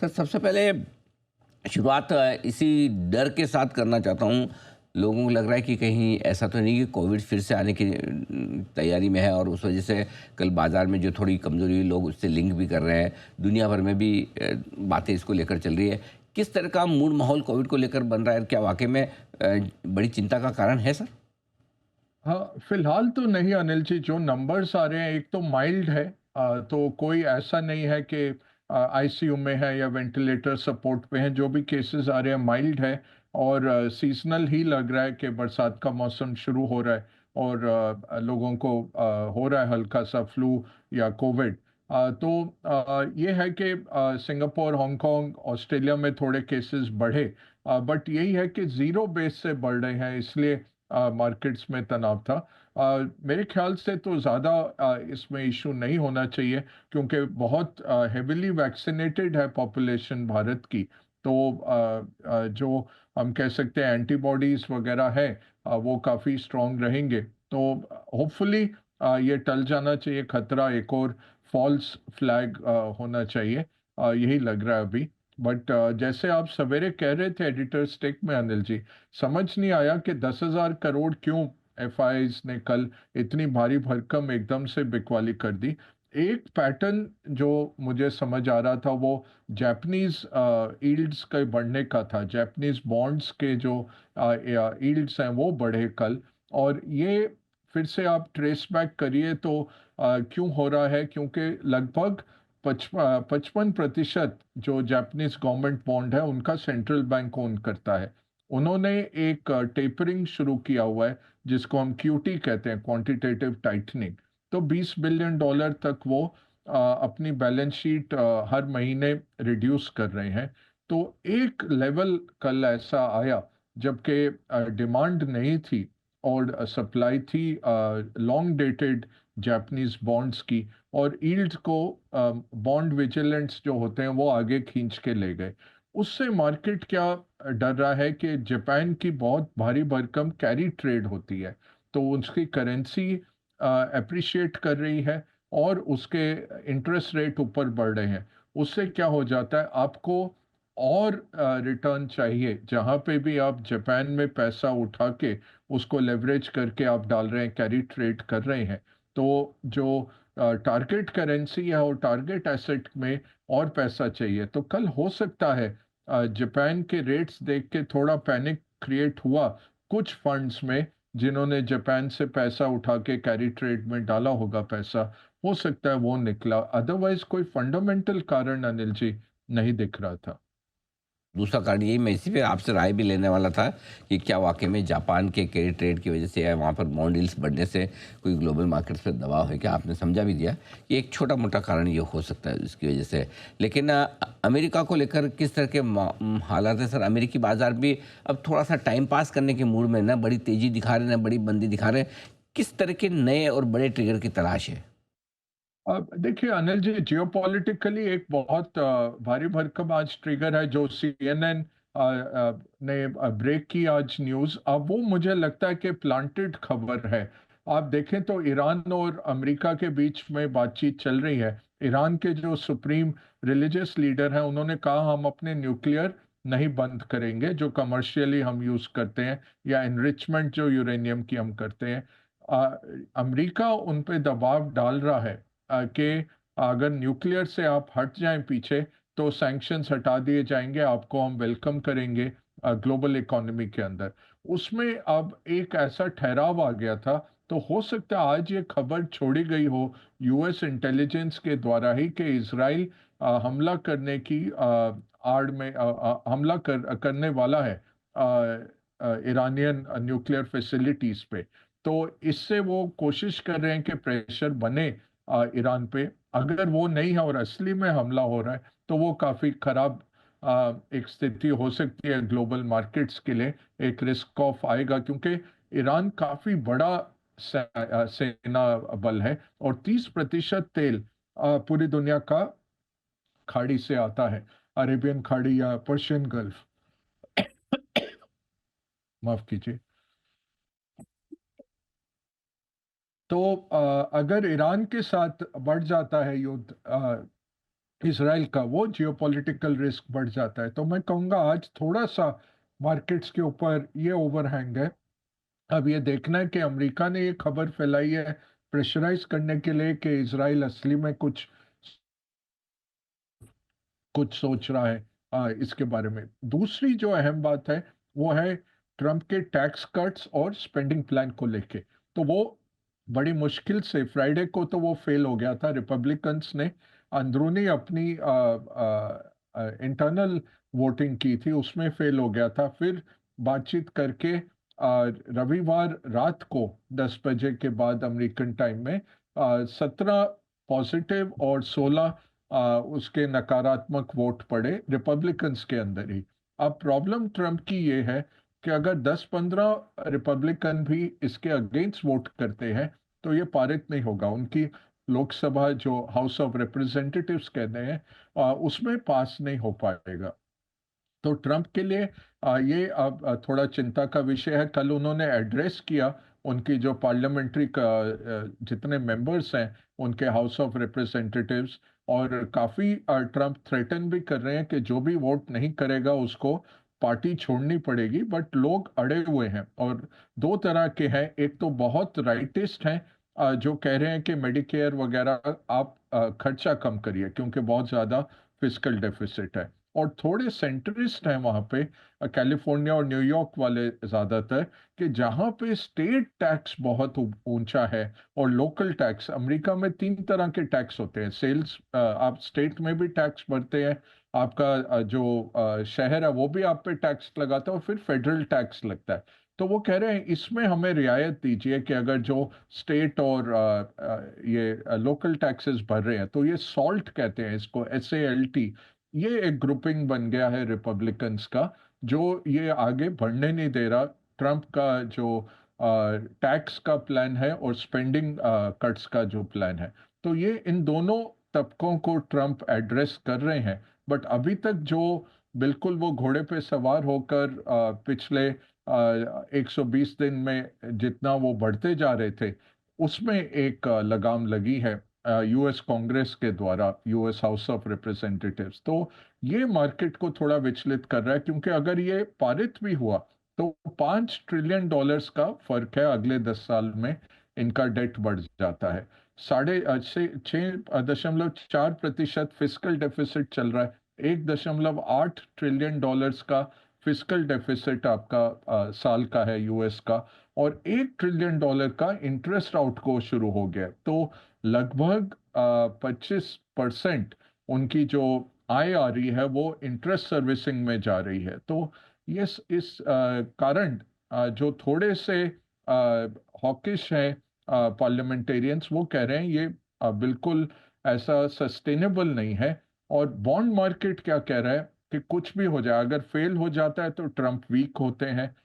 Sir, सबसे पहले शुरुआत इसी डर के साथ करना चाहता हूँ। लोगों को लग रहा है कि कहीं ऐसा तो नहीं कि कोविड फिर से आने की तैयारी में है और उस वजह से कल बाज़ार में जो थोड़ी कमज़ोरी हुई, लोग उससे लिंक भी कर रहे हैं। दुनिया भर में भी बातें इसको लेकर चल रही है। किस तरह का मूड माहौल कोविड को लेकर बन रहा है? क्या वाक़ई में बड़ी चिंता का कारण है सर? हाँ, फिलहाल तो नहीं अनिल जी, जो नंबर्स आ रहे हैं एक तो माइल्ड है। तो कोई ऐसा नहीं है कि आईसीयू में है या वेंटिलेटर सपोर्ट पे है। जो भी केसेस आ रहे हैं माइल्ड है और सीजनल ही लग रहा है कि बरसात का मौसम शुरू हो रहा है और लोगों को हो रहा है हल्का सा फ्लू या कोविड। तो ये है कि सिंगापुर, हांगकांग, ऑस्ट्रेलिया में थोड़े केसेस बढ़े, बट यही है कि ज़ीरो बेस से बढ़ रहे हैं, इसलिए मार्केट्स में तनाव था। मेरे ख्याल से तो ज़्यादा इसमें इशू नहीं होना चाहिए, क्योंकि बहुत हेविली वैक्सीनेटेड है पॉपुलेशन भारत की। तो जो हम कह सकते हैं एंटीबॉडीज़ वगैरह है, वो काफ़ी स्ट्रॉन्ग रहेंगे। तो होपफुली ये टल जाना चाहिए खतरा। एक और फॉल्स फ्लैग होना चाहिए, यही लग रहा है अभी। बट जैसे आप सवेरे कह रहे थे एडिटर्स टेक में अनिल जी, समझ नहीं आया कि 10,000 करोड़ क्यों एफआईज ने कल इतनी भारी भरकम एकदम से बिकवाली कर दी। एक पैटर्न जो मुझे समझ आ रहा था वो जापानीज यील्ड्स के बढ़ने का था। जापानीज बॉन्ड्स के जो यील्ड्स हैं वो बढ़े कल। और ये फिर से आप ट्रेस बैक करिए तो क्यों हो रहा है, क्योंकि लगभग 55% जो जापानीज गवर्नमेंट बॉन्ड है उनका सेंट्रल बैंक ओन करता है। उन्होंने एक टेपरिंग शुरू किया हुआ है, जिसको हम क्यूटी कहते हैं, क्वांटिटेटिव टाइटनिंग। तो $20 बिलियन तक वो अपनी बैलेंस शीट हर महीने रिड्यूस कर रहे हैं। तो एक लेवल कल ऐसा आया जबकि डिमांड नहीं थी और सप्लाई थी लॉन्ग डेटेड जापानीज बॉन्ड्स की, और यील्ड को बॉन्ड विजिलेंट्स जो होते हैं वो आगे खींच के ले गए। उससे मार्केट क्या डर रहा है कि जापान की बहुत भारी भरकम कैरी ट्रेड होती है, तो उसकी करेंसी अप्रिशिएट कर रही है और उसके इंटरेस्ट रेट ऊपर बढ़ रहे हैं। उससे क्या हो जाता है, आपको और रिटर्न चाहिए। जहाँ पे भी आप जापान में पैसा उठा के उसको लेवरेज करके आप डाल रहे हैं, कैरी ट्रेड कर रहे हैं, तो जो टारगेट करेंसी है और टारगेट एसेट में और पैसा चाहिए। तो कल हो सकता है जापान के रेट्स देख के थोड़ा पैनिक क्रिएट हुआ कुछ फंड्स में, जिन्होंने जापान से पैसा उठा के कैरी ट्रेड में डाला होगा पैसा। हो सकता है वो निकला, अदरवाइज कोई फंडामेंटल कारण अनिल जी नहीं दिख रहा था। दूसरा कारण यही, मैं इसी पे आपसे राय भी लेने वाला था कि क्या वाक़ई में जापान के कैरी ट्रेड की वजह से या वहाँ पर बॉन्ड यील्ड्स बढ़ने से कोई ग्लोबल मार्केट्स पे दबाव है क्या? आपने समझा भी दिया कि एक छोटा-मोटा कारण ये हो सकता है इसकी वजह से। लेकिन अमेरिका को लेकर किस तरह के हालात हैं सर? अमेरिकी बाज़ार भी अब थोड़ा-सा टाइम पास करने के मूड में, ना बड़ी तेज़ी दिखा रहे हैं, ना बड़ी मंदी दिखा रहे हैं। किस तरह के नए और बड़े ट्रिगर की तलाश है? अब देखिए अनिल जी, जियोपॉलिटिकली एक बहुत भारी भरकम आज ट्रिगर है जो सीएनएन ने ब्रेक की आज न्यूज़। अब वो मुझे लगता है कि प्लांटेड खबर है। आप देखें तो ईरान और अमेरिका के बीच में बातचीत चल रही है। ईरान के जो सुप्रीम रिलीजियस लीडर हैं उन्होंने कहा हम अपने न्यूक्लियर नहीं बंद करेंगे जो कमर्शियली हम यूज़ करते हैं, या एनरिचमेंट जो यूरेनियम की हम करते हैं। अ, अमेरिका उन पे दबाव डाल रहा है कि अगर न्यूक्लियर से आप हट जाएं पीछे तो सैंक्शंस हटा दिए जाएंगे, आपको हम वेलकम करेंगे ग्लोबल इकोनॉमी के अंदर। उसमें अब एक ऐसा ठहराव आ गया था। तो हो सकता है आज ये खबर छोड़ी गई हो यूएस इंटेलिजेंस के द्वारा ही कि इजराइल हमला करने की आड़ में हमला करने वाला है ईरानियन न्यूक्लियर फैसिलिटीज पे। तो इससे वो कोशिश कर रहे हैं कि प्रेशर बने ईरान पे। अगर वो नहीं है और असली में हमला हो रहा है तो वो काफी खराब एक स्थिति हो सकती है ग्लोबल मार्केट्स के लिए। एक रिस्क ऑफ आएगा, क्योंकि ईरान काफी बड़ा सेना बल है और 30% तेल पूरी दुनिया का खाड़ी से आता है, अरेबियन खाड़ी या पर्शियन गल्फ। माफ कीजिए। तो अगर ईरान के साथ बढ़ जाता है युद्ध, इसराइल का, वो जियोपॉलिटिकल रिस्क बढ़ जाता है। तो मैं कहूँगा आज थोड़ा सा मार्केट्स के ऊपर ये ओवरहैंग है। अब ये देखना है कि अमेरिका ने ये खबर फैलाई है प्रेशराइज करने के लिए कि इसराइल असली में कुछ कुछ सोच रहा है इसके बारे में। दूसरी जो अहम बात है वो है ट्रंप के टैक्स कट्स और स्पेंडिंग प्लान को लेके। तो वो बड़ी मुश्किल से फ्राइडे को तो वो फेल हो गया था, रिपब्लिकन्स ने अंदरूनी अपनी इंटरनल वोटिंग की थी, उसमें फेल हो गया था। फिर बातचीत करके रविवार रात को 10 बजे के बाद अमेरिकन टाइम में 17 पॉजिटिव और 16 उसके नकारात्मक वोट पड़े रिपब्लिकन्स के अंदर ही। अब प्रॉब्लम ट्रम्प की ये है कि अगर 10-15 रिपब्लिकन भी इसके अगेंस्ट वोट करते हैं तो ये पारित नहीं होगा। उनकी लोकसभा जो हाउस ऑफ रिप्रेजेंटेटिव्स कहते हैं उसमें पास नहीं हो पाएगा। तो ट्रंप के लिए ये अब थोड़ा चिंता का विषय है। कल उन्होंने एड्रेस किया उनकी जो पार्लियामेंट्री का जितने मेंबर्स हैं उनके हाउस ऑफ रिप्रेजेंटेटिव्स, और काफी ट्रंप थ्रेटन भी कर रहे हैं कि जो भी वोट नहीं करेगा उसको पार्टी छोड़नी पड़ेगी। बट लोग अड़े हुए हैं, और दो तरह के हैं। एक तो बहुत राइटिस्ट हैं जो कह रहे हैं कि मेडिकेयर वगैरह आप खर्चा कम करिए क्योंकि बहुत ज्यादा फिस्कल डेफिसिट है। और थोड़े सेंट्रिस्ट हैं वहां पे कैलिफोर्निया और न्यूयॉर्क वाले ज्यादातर, कि जहां पे स्टेट टैक्स बहुत ऊंचा है और लोकल टैक्स। अमेरिका में 3 तरह के टैक्स होते हैं। सेल्स, आप स्टेट में भी टैक्स भरते हैं, आपका जो शहर है वो भी आप पे टैक्स लगाता है, और फिर फेडरल टैक्स लगता है। तो वो कह रहे हैं इसमें हमें रियायत दीजिए कि अगर जो स्टेट और ये लोकल टैक्सेस भर रहे हैं। तो ये सॉल्ट कहते हैं इसको, SALT। ये एक ग्रुपिंग बन गया है रिपब्लिकन्स का, जो ये आगे बढ़ने नहीं दे रहा। ट्रंप का जो टैक्स का प्लान है और स्पेंडिंग कट्स का जो प्लान है, तो ये इन दोनों तबकों को ट्रंप एड्रेस कर रहे हैं। बट अभी तक जो बिल्कुल वो घोड़े पे सवार होकर पिछले 120 दिन में जितना वो बढ़ते जा रहे थे, उसमें एक लगाम लगी है यूएस कांग्रेस के द्वारा, यूएस हाउस ऑफ रिप्रेजेंटेटिव्स। तो ये मार्केट को थोड़ा विचलित कर रहा है, क्योंकि अगर ये पारित भी हुआ तो $5 ट्रिलियन का फर्क है। अगले 10 साल में इनका डेट बढ़ जाता है। 6.4% फिजिकल डेफिसिट चल रहा है। $1.8 ट्रिलियन का फिजिकल डेफिसिट आपका साल का है यूएस का। और $1 ट्रिलियन का इंटरेस्ट आउटगो शुरू हो गया। तो लगभग 25% उनकी जो आय आ रही है वो इंटरेस्ट सर्विसिंग में जा रही है। तो ये इस कारण जो थोड़े से हॉकिश हैं पार्लियामेंटेरियंस, वो कह रहे हैं ये बिल्कुल ऐसा सस्टेनेबल नहीं है। और बॉन्ड मार्केट क्या कह रहा है कि कुछ भी हो जाए, अगर फेल हो जाता है तो ट्रंप वीक होते हैं,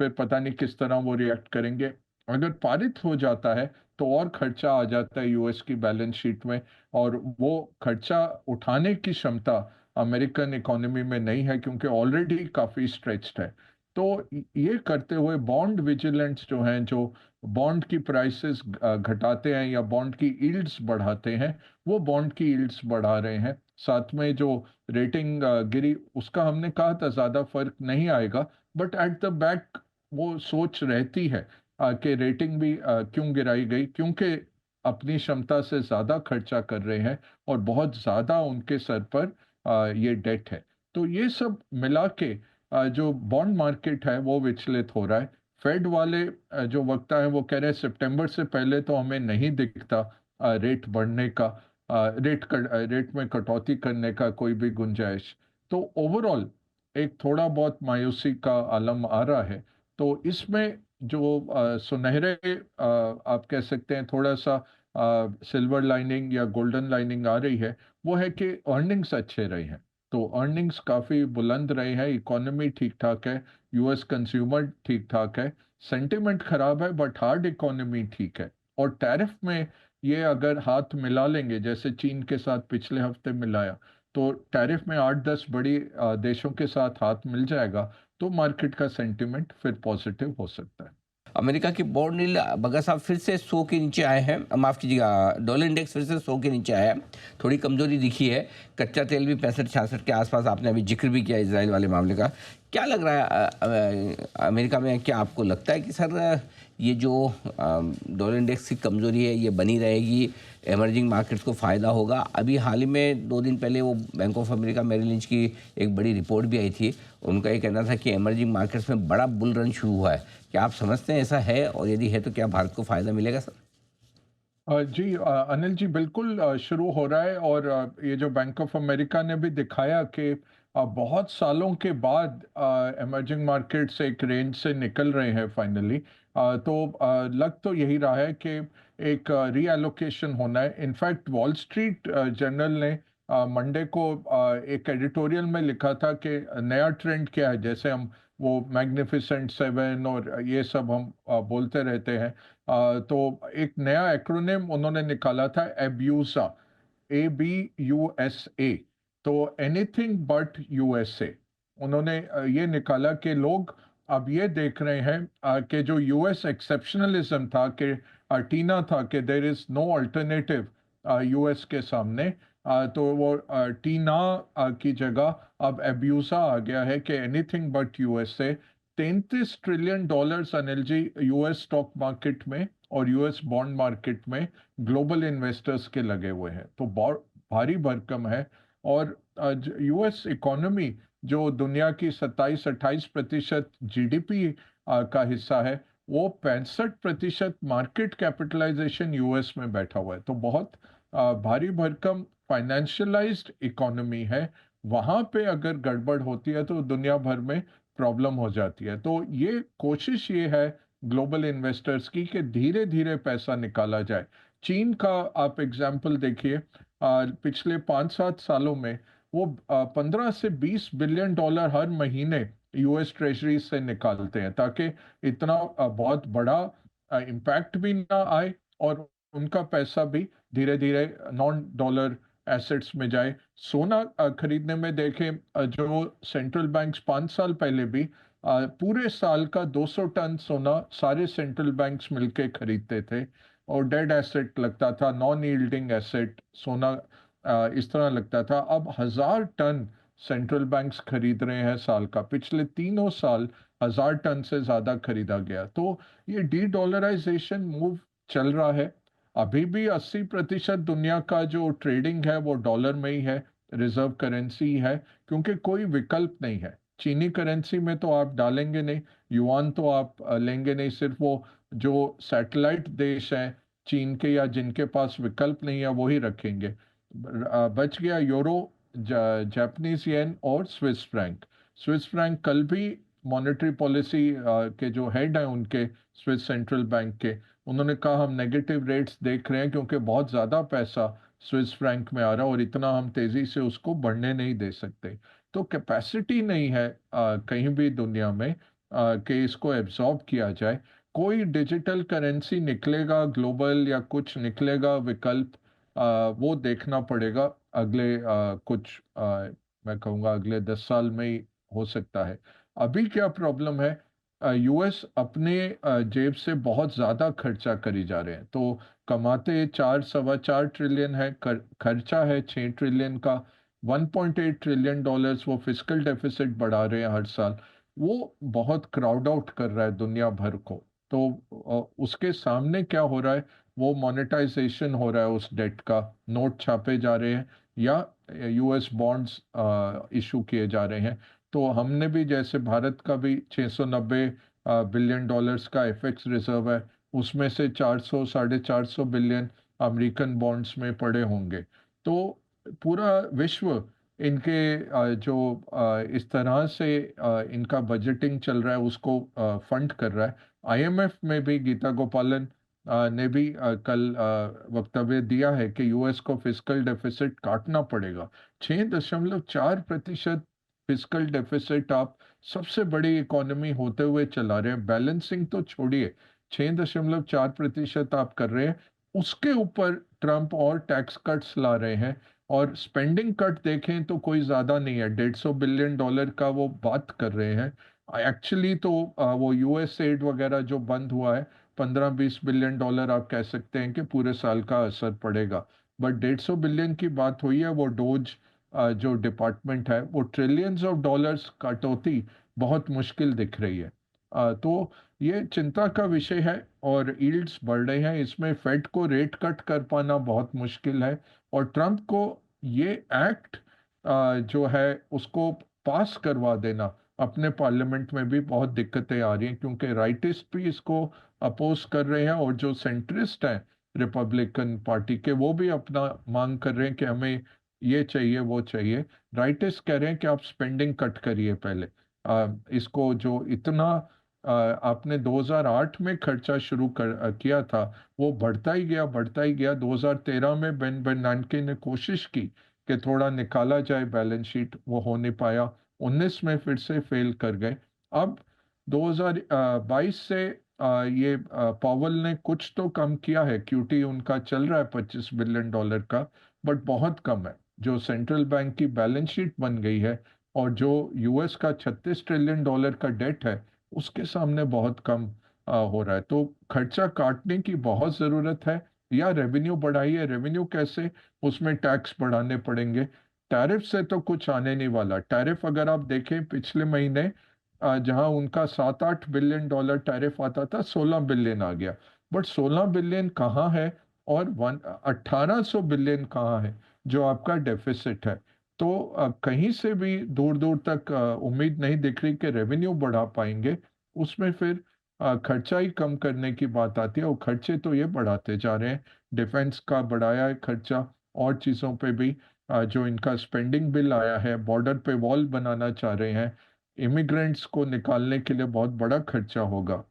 फिर पता नहीं किस तरह वो रिएक्ट करेंगे। अगर पारित हो जाता है तो और खर्चा आ जाता है यूएस की बैलेंस शीट में, और वो खर्चा उठाने की क्षमता अमेरिकन इकोनॉमी में नहीं है, क्योंकि ऑलरेडी काफी स्ट्रेच्ड है। तो ये करते हुए बॉन्ड विजिलेंट्स जो हैं, जो बॉन्ड की प्राइसेस घटाते हैं या बॉन्ड की यील्ड्स बढ़ाते हैं, वो बॉन्ड की यील्ड्स बढ़ा रहे हैं। साथ में जो रेटिंग गिरी उसका हमने कहा था ज्यादा फर्क नहीं आएगा, बट एट द बैक वो सोच रहती है कि रेटिंग भी क्यों गिराई गई, क्योंकि अपनी क्षमता से ज्यादा खर्चा कर रहे हैं और बहुत ज्यादा उनके सर पर ये डेट है। तो ये सब मिला के जो बॉन्ड मार्केट है वो विचलित हो रहा है। फेड वाले जो वक्ता है वो कह रहे हैं सितंबर से पहले तो हमें नहीं दिखता रेट बढ़ने का, रेट में कटौती करने का कोई भी गुंजाइश। तो ओवरऑल एक थोड़ा बहुत मायूसी का आलम आ रहा है। तो इसमें जो सुनहरे आप कह सकते हैं थोड़ा सा सिल्वर लाइनिंग या गोल्डन लाइनिंग आ रही है, वो है कि अर्निंग्स अच्छे रहे हैं। तो अर्निंग्स काफ़ी बुलंद रहे हैं, इकोनॉमी ठीक ठाक है, यूएस कंज्यूमर ठीक ठाक है। सेंटिमेंट खराब है बट हार्ड इकोनॉमी ठीक है। और टैरिफ में ये अगर हाथ मिला लेंगे जैसे चीन के साथ पिछले हफ्ते मिलाया, तो टैरिफ में 8-10 बड़ी देशों के साथ हाथ मिल जाएगा, तो मार्केट का सेंटिमेंट फिर पॉजिटिव हो सकता है। अमेरिका की बॉन्ड यील्ड भगत साहब फिर से 100 के नीचे आए हैं, माफ़ कीजिएगा, डॉलर इंडेक्स फिर से 100 के नीचे आया है, थोड़ी कमज़ोरी दिखी है। कच्चा तेल भी 65-66 के आसपास, आपने अभी जिक्र भी किया इजराइल वाले मामले का। क्या लग रहा है अमेरिका में, क्या आपको लगता है कि सर ये जो डॉलर इंडेक्स की कमज़ोरी है ये बनी रहेगी, एमर्जिंग मार्केट्स को फ़ायदा होगा? अभी हाल ही में 2 दिन पहले वो Bank of America Merrill Lynch की एक बड़ी रिपोर्ट भी आई थी, उनका ये कहना था कि एमर्जिंग मार्केट्स में बड़ा बुल रन शुरू हुआ है। क्या आप समझते हैं ऐसा है, और यदि है तो क्या भारत को फ़ायदा मिलेगा सर? जी अनिल जी, बिल्कुल शुरू हो रहा है। और ये जो बैंक ऑफ अमेरिका ने भी दिखाया कि बहुत सालों के बाद इमर्जिंग मार्केट्स एक रेंज से निकल रहे हैं फाइनली। तो लग तो यही रहा है कि एक रीएलोकेशन होना है। इनफैक्ट वॉल स्ट्रीट जर्नल ने मंडे को एक एडिटोरियल में लिखा था कि नया ट्रेंड क्या है। जैसे हम वो मैग्निफिसेंट सेवन और ये सब हम बोलते रहते हैं, तो एक नया एक्रोनिम उन्होंने निकाला था, एब्यूसा, ABUSA। तो एनीथिंग बट यूएसए। उन्होंने ये निकाला कि लोग अब ये देख रहे हैं कि जो यूएस एक्सेप्शनलिज्म था, कि टीना था कि there is no alternative US के सामने, तो वो टीना की जगह अब एब्यूसा आ गया है कि anything but USA. $33 trillion Anil ji US stock market में और यूएस बॉन्ड मार्केट में ग्लोबल इन्वेस्टर्स के लगे हुए हैं, तो बहुत भारी भरकम है। और यूएस इकोनॉमी जो दुनिया की 27-28% जीडीपी का हिस्सा है, वो 65% मार्केट कैपिटलाइजेशन यूएस में बैठा हुआ है। तो बहुत भारी भरकम फाइनेंशियलाइज्ड इकोनॉमी है। वहां पे अगर गड़बड़ होती है तो दुनिया भर में प्रॉब्लम हो जाती है। तो ये कोशिश ये है ग्लोबल इन्वेस्टर्स की कि धीरे धीरे पैसा निकाला जाए। चीन का आप एग्जाम्पल देखिए, पिछले 5-7 सालों में वो 15 से 20 बिलियन डॉलर हर महीने यूएस ट्रेजरी से निकालते हैं, ताकि इतना बहुत बड़ा इम्पैक्ट भी ना आए और उनका पैसा भी धीरे धीरे नॉन डॉलर एसेट्स में जाए। सोना खरीदने में देखें, जो सेंट्रल बैंक्स 5 साल पहले भी पूरे साल का 200 टन सोना सारे सेंट्रल बैंक्स मिलके खरीदते थे, और डेड एसेट लगता था, नॉन यील्डिंग एसेट सोना इस तरह लगता था। अब 1000 टन सेंट्रल बैंक्स खरीद रहे हैं साल का। पिछले तीनों साल 1000 टन से ज्यादा खरीदा गया। तो ये डी डॉलराइजेशन मूव चल रहा है। अभी भी 80% दुनिया का जो ट्रेडिंग है वो डॉलर में ही है, रिजर्व करेंसी है, क्योंकि कोई विकल्प नहीं है। चीनी करेंसी में तो आप डालेंगे नहीं, युआन तो आप लेंगे नहीं। सिर्फ वो जो सैटेलाइट देश हैं चीन के, या जिनके पास विकल्प नहीं है, वही रखेंगे। बच गया यूरो, जापानीज येन और स्विस फ्रैंक। स्विस फ्रैंक कल भी मॉनेटरी पॉलिसी के जो हेड हैं उनके, स्विस सेंट्रल बैंक के, उन्होंने कहा हम नेगेटिव रेट्स देख रहे हैं क्योंकि बहुत ज़्यादा पैसा स्विस फ्रैंक में आ रहा है और इतना हम तेज़ी से उसको बढ़ने नहीं दे सकते। तो कैपेसिटी नहीं है कहीं भी दुनिया में कि इसको एब्जॉर्ब किया जाए। कोई डिजिटल करेंसी निकलेगा ग्लोबल, या कुछ निकलेगा विकल्प, वो देखना पड़ेगा अगले कुछ मैं कहूँगा अगले 10 साल में ही हो सकता है। अभी क्या प्रॉब्लम है, यूएस अपने जेब से बहुत ज़्यादा खर्चा करी जा रहे हैं। तो कमाते 4 सवा 4 ट्रिलियन है, खर्चा है 6 ट्रिलियन का। $1.8 ट्रिलियन वो फिजिकल डेफिसिट बढ़ा रहे हैं हर साल। वो बहुत क्राउड आउट कर रहा है दुनिया भर को। तो उसके सामने क्या हो रहा है, वो मोनेटाइजेशन हो रहा है उस डेट का। नोट छापे जा रहे हैं या यूएस बॉन्ड्स इशू किए जा रहे हैं। तो हमने भी, जैसे भारत का भी 690 बिलियन डॉलर्स का एफएक्स रिजर्व है, उसमें से 400 450 बिलियन अमेरिकन बॉन्ड्स में पड़े होंगे। तो पूरा विश्व इनके जो इस तरह से इनका बजटिंग चल रहा है उसको फंड कर रहा है। आईएमएफ में भी गीता गोपालन ने भी कल वक्तव्य दिया है कि यूएस को फिस्कल डेफिसिट काटना पड़ेगा। 6.4% फिस्कल डेफिसिट आप सबसे बड़ी इकोनॉमी होते हुए चला रहे हैं, बैलेंसिंग तो छोड़िए, 6.4% आप कर रहे हैं। उसके ऊपर ट्रम्प और टैक्स कट्स ला रहे हैं। और स्पेंडिंग कट देखें तो कोई ज्यादा नहीं है, $150 बिलियन का वो बात कर रहे हैं। एक्चुअली तो वो यूएस एड वगैरह जो बंद हुआ है, 15-20 बिलियन डॉलर आप कह सकते हैं कि पूरे साल का असर पड़ेगा। बट 150 बिलियन की बात हुई है, वो डोज जो डिपार्टमेंट है, वो ट्रिलियंस ऑफ डॉलर्स कटौती बहुत मुश्किल दिख रही है। तो ये चिंता का विषय है, और यील्ड्स बढ़ रहे हैं, इसमें फेड को रेट कट कर पाना बहुत मुश्किल है। और ट्रम्प को ये एक्ट जो है उसको पास करवा देना अपने पार्लियामेंट में भी बहुत दिक्कतें आ रही हैं, क्योंकि राइटिस्ट भी इसको अपोज कर रहे हैं, और जो सेंट्रिस्ट हैं रिपब्लिकन पार्टी के, वो भी अपना मांग कर रहे हैं कि हमें ये चाहिए वो चाहिए। राइटिस्ट कह रहे हैं कि आप स्पेंडिंग कट करिए पहले। इसको जो इतना आपने 2008 में खर्चा शुरू किया था, वो बढ़ता ही गया बढ़ता ही गया। 2013 में बेन बेर्नांके ने कोशिश की कि थोड़ा निकाला जाए बैलेंस शीट, वो हो नहीं पाया। 19 में फिर से फेल कर गए। अब 2022 से ये पावल ने कुछ तो कम किया है, क्यूटी उनका चल रहा है 25 बिलियन डॉलर का, बट बहुत कम है। जो सेंट्रल बैंक की बैलेंस शीट बन गई है, और जो यूएस का 36 ट्रिलियन डॉलर का डेट है, उसके सामने बहुत कम हो रहा है। तो खर्चा काटने की बहुत ज़रूरत है, या रेवेन्यू बढ़ाइए। रेवेन्यू कैसे? उसमें टैक्स बढ़ाने पड़ेंगे। टैरिफ से तो कुछ आने नहीं वाला। टैरिफ अगर आप देखें पिछले महीने, जहां उनका 7-8 बिलियन डॉलर टैरिफ आता था, 16 बिलियन आ गया। बट 16 बिलियन कहाँ है, और 1800 बिलियन कहाँ है जो आपका डेफिसिट है? तो कहीं से भी दूर दूर तक उम्मीद नहीं दिख रही कि रेवेन्यू बढ़ा पाएंगे। उसमें फिर खर्चा ही कम करने की बात आती है, और खर्चे तो ये बढ़ाते जा रहे हैं। डिफेंस का बढ़ाया है खर्चा, और चीज़ों पे भी जो इनका स्पेंडिंग बिल आया है, बॉर्डर पे वॉल बनाना चाह रहे हैं, इमिग्रेंट्स को निकालने के लिए बहुत बड़ा खर्चा होगा।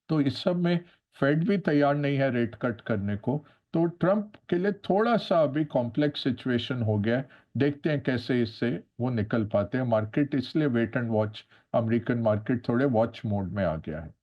तो इस सब में फेड भी तैयार नहीं है रेट कट करने को। तो ट्रम्प के लिए थोड़ा सा अभी कॉम्प्लेक्स सिचुएशन हो गया है। देखते हैं कैसे इससे वो निकल पाते हैं। मार्केट इसलिए wait and watch, American market थोड़े वॉच मोड में आ गया है।